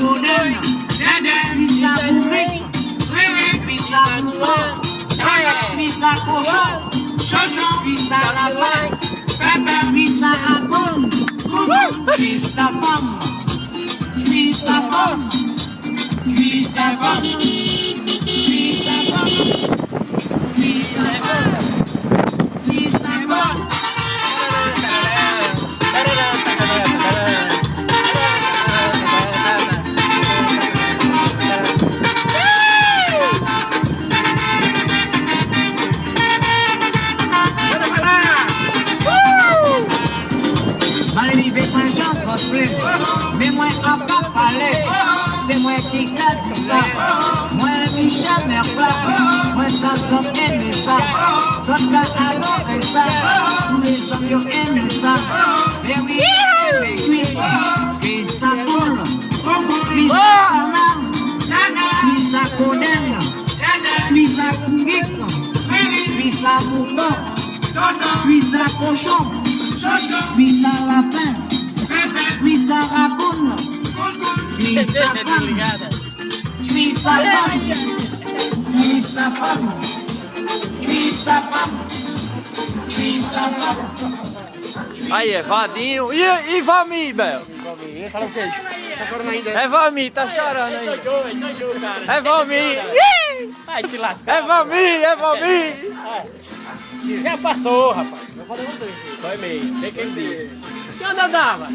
Coden, cuisse à bourrique, cuisse à mouton, cuisse à cochon, cuisse à lapin, cuisse à ragoût, cuisse à pomme, cuisse à pomme, cuisse à pomme, cuisse à pomme, cuisse à pomme, cuisse à pomme. Mais moi à pas parler, c'est moi qui t'a dit ça. Moi Michel Merplat, moi ça s'en aime ça. Ça t'a adoré ça, tous les hommes ont aimé ça. Mais oui, les cuisses, cuisses à poule, cuisses à lame, cuisses à coden, cuisses à courrique, cuisses à mouton, cuisses à cochon, cuisses à lapin. Cuisse à ragoût, cuisse à femme, cuisse à femme, cuisse à femme, cuisse à femme, cuisse à femme. Aí, é Vadinho. E Valmir, Bel? Ele fala o quê? Tá chorando ainda? É Valmir, tá chorando aí. Doidou, cara. É Valmir. Vai te lascar. É Valmir, é Valmir. Já passou, rapaz. Eu falei você. Foi meio. Tem quem disse. Que onda dava?